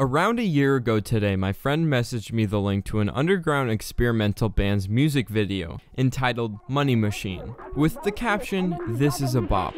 Around a year ago today, my friend messaged me the link to an underground experimental band's music video entitled Money Machine, with the caption, "This is a bop."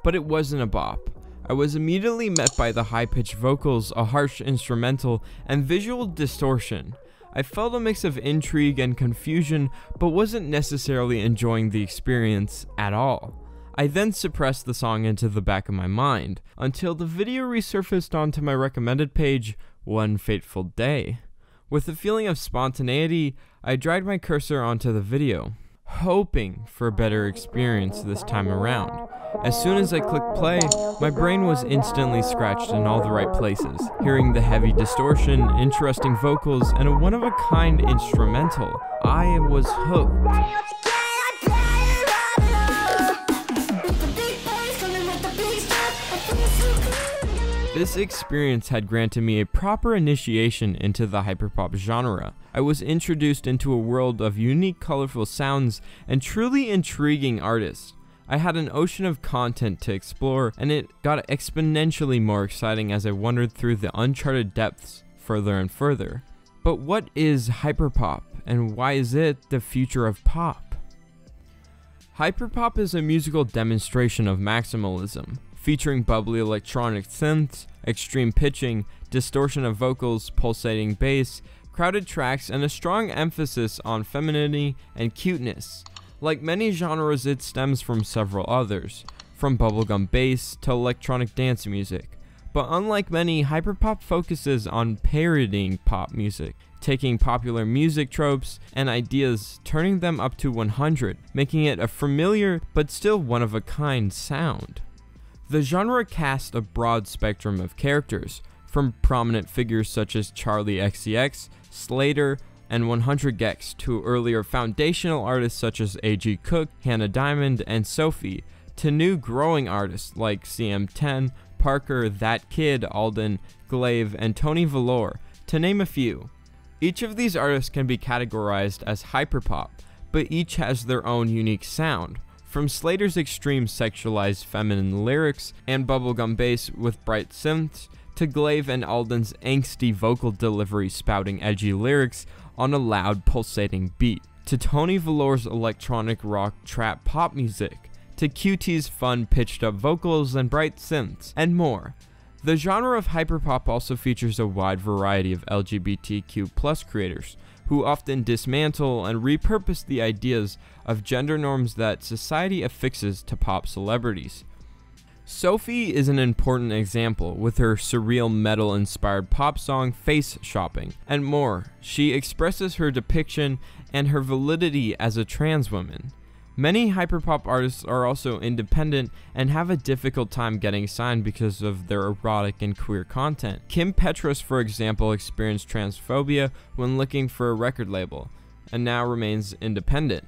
But it wasn't a bop. I was immediately met by the high-pitched vocals, a harsh instrumental, and visual distortion. I felt a mix of intrigue and confusion, but wasn't necessarily enjoying the experience at all. I then suppressed the song into the back of my mind, until the video resurfaced onto my recommended page one fateful day. With a feeling of spontaneity, I dragged my cursor onto the video, hoping for a better experience this time around. As soon as I clicked play, my brain was instantly scratched in all the right places, hearing the heavy distortion, interesting vocals, and a one-of-a-kind instrumental. I was hooked. This experience had granted me a proper initiation into the hyperpop genre. I was introduced into a world of unique, colorful sounds and truly intriguing artists. I had an ocean of content to explore, and it got exponentially more exciting as I wandered through the uncharted depths further and further. But what is hyperpop, and why is it the future of pop? Hyperpop is a musical demonstration of maximalism, featuring bubbly electronic synths, extreme pitching, distortion of vocals, pulsating bass, crowded tracks, and a strong emphasis on femininity and cuteness. Like many genres, it stems from several others, from bubblegum bass to electronic dance music. But unlike many, hyperpop focuses on parodying pop music, taking popular music tropes and ideas, turning them up to 100, making it a familiar but still one-of-a-kind sound. The genre casts a broad spectrum of characters, from prominent figures such as Charlie XCX, Slater, and 100 gecs to earlier foundational artists such as A.G. Cook, Hannah Diamond, and Sophie, to new growing artists like CM10, Parker, That Kid, Alden, Glaive, and Tony Velour, to name a few. Each of these artists can be categorized as hyperpop, but each has their own unique sound. From Slater's extreme sexualized feminine lyrics and bubblegum bass with bright synths, to Glaive and Alden's angsty vocal delivery spouting edgy lyrics on a loud pulsating beat, to Tony Velour's electronic rock trap pop music, to QT's fun pitched up vocals and bright synths, and more. The genre of hyperpop also features a wide variety of LGBTQ+ creators, who often dismantle and repurpose the ideas of gender norms that society affixes to pop celebrities. Sophie is an important example with her surreal metal-inspired pop song Face Shopping, and more. She expresses her depiction and her validity as a trans woman. Many hyperpop artists are also independent and have a difficult time getting signed because of their erotic and queer content. Kim Petras, for example, experienced transphobia when looking for a record label, and now remains independent.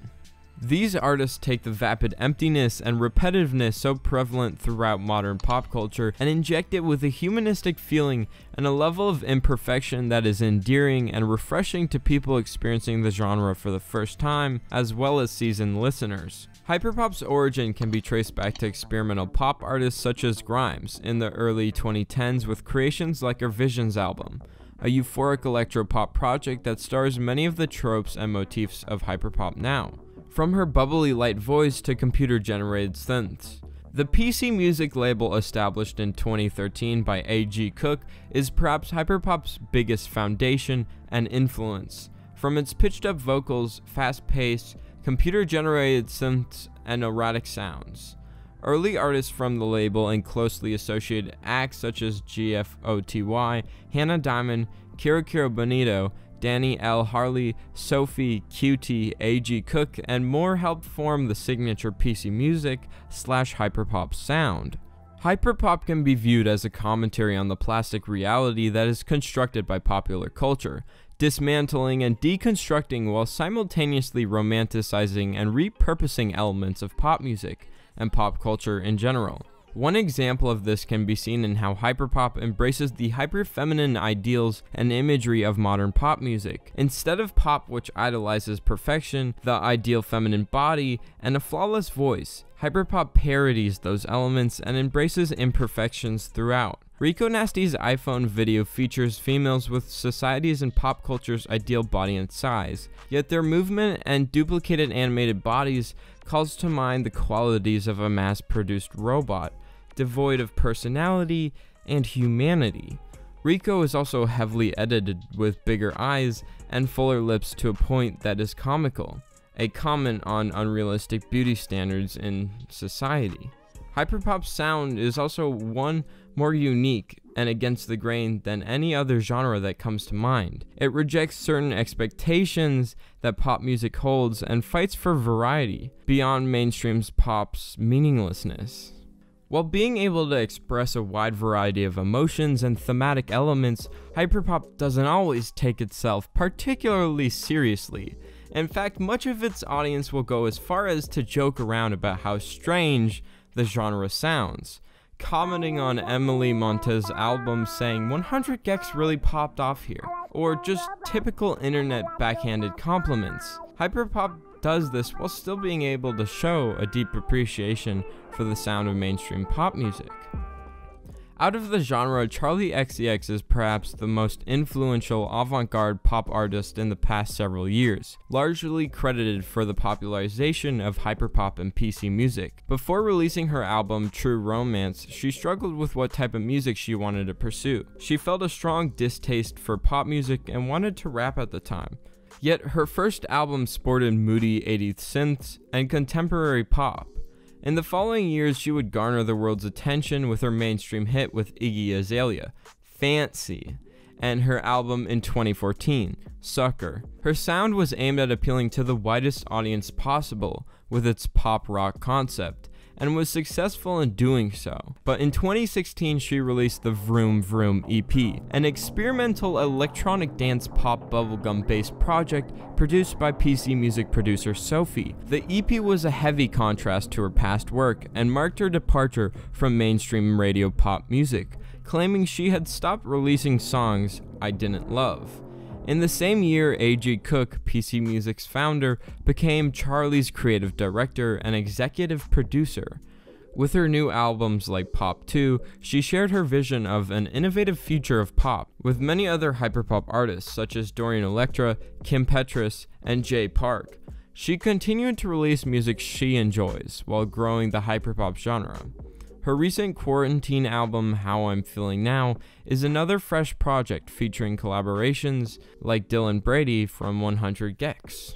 These artists take the vapid emptiness and repetitiveness so prevalent throughout modern pop culture and inject it with a humanistic feeling and a level of imperfection that is endearing and refreshing to people experiencing the genre for the first time, as well as seasoned listeners. Hyperpop's origin can be traced back to experimental pop artists such as Grimes in the early 2010s with creations like her Visions album, a euphoric electropop project that stars many of the tropes and motifs of hyperpop now. From her bubbly light voice to computer-generated synths. The PC music label established in 2013 by A.G. Cook is perhaps hyperpop's biggest foundation and influence. From its pitched-up vocals, fast-paced, computer-generated synths, and erratic sounds. Early artists from the label and closely associated acts such as GFOTY, Hannah Diamond, Kira Kira Bonito, Danny L. Harley, Sophie, QT, A.G. Cook, and more helped form the signature PC music / hyperpop sound. Hyperpop can be viewed as a commentary on the plastic reality that is constructed by popular culture, dismantling and deconstructing while simultaneously romanticizing and repurposing elements of pop music and pop culture in general. One example of this can be seen in how hyperpop embraces the hyper-feminine ideals and imagery of modern pop music. Instead of pop which idolizes perfection, the ideal feminine body, and a flawless voice, hyperpop parodies those elements and embraces imperfections throughout. Rico Nasty's iPhone video features females with society's and pop culture's ideal body and size, yet their movement and duplicated animated bodies calls to mind the qualities of a mass-produced robot, devoid of personality and humanity. Rico is also heavily edited with bigger eyes and fuller lips to a point that is comical, a comment on unrealistic beauty standards in society. Hyperpop sound is also one more unique and against the grain than any other genre that comes to mind. It rejects certain expectations that pop music holds and fights for variety beyond mainstream pop's meaninglessness. While being able to express a wide variety of emotions and thematic elements, hyperpop doesn't always take itself particularly seriously. In fact, much of its audience will go as far as to joke around about how strange the genre sounds, commenting on Emily Montez's album saying 100 gecs really popped off here, or just typical internet backhanded compliments. Hyperpop does this while still being able to show a deep appreciation for the sound of mainstream pop music. Out of the genre, Charli XCX is perhaps the most influential avant-garde pop artist in the past several years, largely credited for the popularization of hyperpop and PC music. Before releasing her album True Romance, she struggled with what type of music she wanted to pursue. She felt a strong distaste for pop music and wanted to rap at the time. Yet her first album sported moody 80s synths and contemporary pop. In the following years, she would garner the world's attention with her mainstream hit with Iggy Azalea, Fancy, and her album in 2014, Sucker. Her sound was aimed at appealing to the widest audience possible with its pop rock concept, and was successful in doing so. But in 2016, she released the Vroom Vroom EP, an experimental electronic dance pop bubblegum-based project produced by PC music producer Sophie. The EP was a heavy contrast to her past work and marked her departure from mainstream radio pop music, claiming she had stopped releasing songs I didn't love. In the same year, A.G. Cook, PC Music's founder, became Charli's creative director and executive producer. With her new albums like Pop 2, she shared her vision of an innovative future of pop with many other hyperpop artists such as Dorian Electra, Kim Petras, and Jay Park. She continued to release music she enjoys while growing the hyperpop genre. Her recent quarantine album, How I'm Feeling Now, is another fresh project featuring collaborations like Dylan Brady from 100 gecs.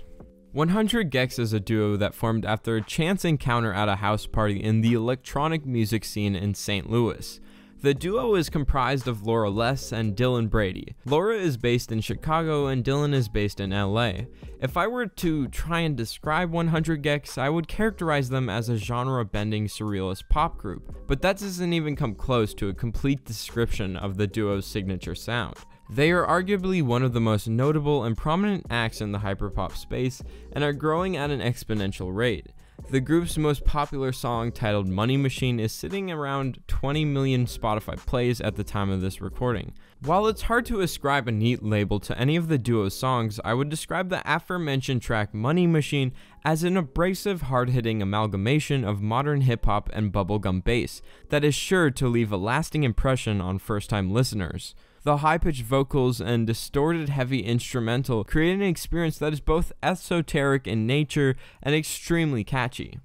100 gecs is a duo that formed after a chance encounter at a house party in the electronic music scene in St. Louis. The duo is comprised of Laura Less and Dylan Brady. Laura is based in Chicago and Dylan is based in LA. If I were to try and describe 100 gecs, I would characterize them as a genre-bending surrealist pop group, but that doesn't even come close to a complete description of the duo's signature sound. They are arguably one of the most notable and prominent acts in the hyperpop space and are growing at an exponential rate. The group's most popular song, titled Money Machine, is sitting around 20 million Spotify plays at the time of this recording. While it's hard to ascribe a neat label to any of the duo's songs, I would describe the aforementioned track Money Machine as an abrasive, hard-hitting amalgamation of modern hip-hop and bubblegum bass that is sure to leave a lasting impression on first-time listeners. The high-pitched vocals and distorted heavy instrumental create an experience that is both esoteric in nature and extremely catchy.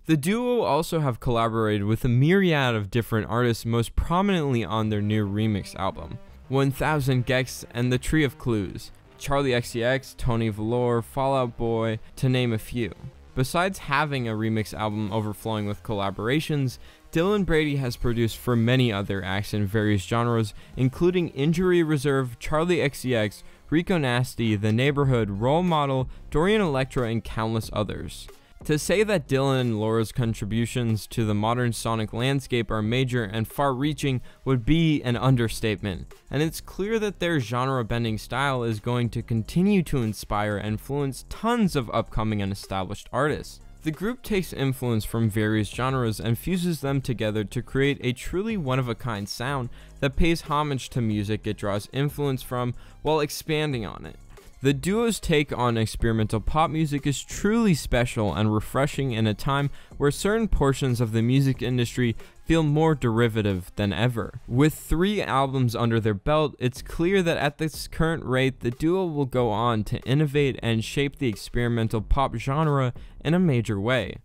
The duo also have collaborated with a myriad of different artists, most prominently on their new remix album, 1000 gecs and The Tree of Clues, Charli XCX, Tony Velour, Fall Out Boy, to name a few. Besides having a remix album overflowing with collaborations, Dylan Brady has produced for many other acts in various genres, including Injury Reserve, Charli XCX, Rico Nasty, The Neighborhood, Role Model, Dorian Electra, and countless others. To say that Dylan and Laura's contributions to the modern sonic landscape are major and far-reaching would be an understatement, and it's clear that their genre-bending style is going to continue to inspire and influence tons of upcoming and established artists. The group takes influence from various genres and fuses them together to create a truly one-of-a-kind sound that pays homage to music it draws influence from while expanding on it. The duo's take on experimental pop music is truly special and refreshing in a time where certain portions of the music industry feel more derivative than ever. With 3 albums under their belt, it's clear that at this current rate, the duo will go on to innovate and shape the experimental pop genre in a major way.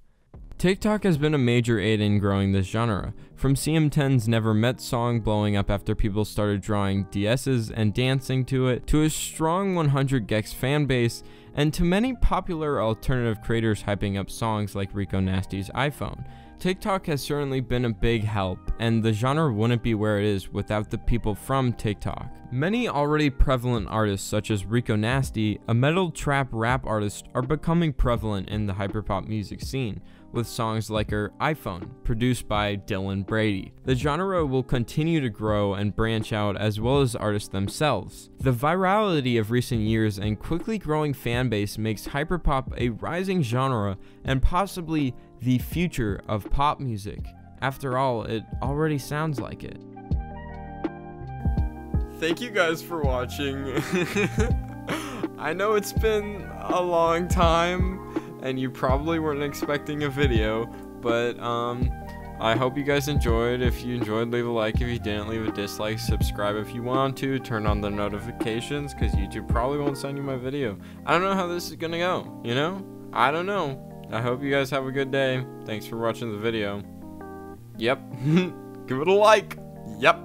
TikTok has been a major aid in growing this genre, from CM10's Never Met song blowing up after people started drawing DSs and dancing to it, to a strong 100 gex fanbase, and to many popular alternative creators hyping up songs like Rico Nasty's iPhone. TikTok has certainly been a big help, and the genre wouldn't be where it is without the people from TikTok. Many already prevalent artists such as Rico Nasty, a metal trap rap artist, are becoming prevalent in the hyperpop music scene, with songs like her iPhone, produced by Dylan Brady. The genre will continue to grow and branch out as well as artists themselves. The virality of recent years and quickly growing fanbase makes hyperpop a rising genre and possibly the future of pop music. After all, it already sounds like it. Thank you guys for watching. I know it's been a long time and you probably weren't expecting a video, but I hope you guys enjoyed. If you enjoyed, leave a like. If you didn't, leave a dislike. Subscribe if you want to. Turn on the notifications because YouTube probably won't send you my video. I don't know how this is gonna go, you know? I don't know. I hope you guys have a good day. Thanks for watching the video. Yep. Give it a like. Yep.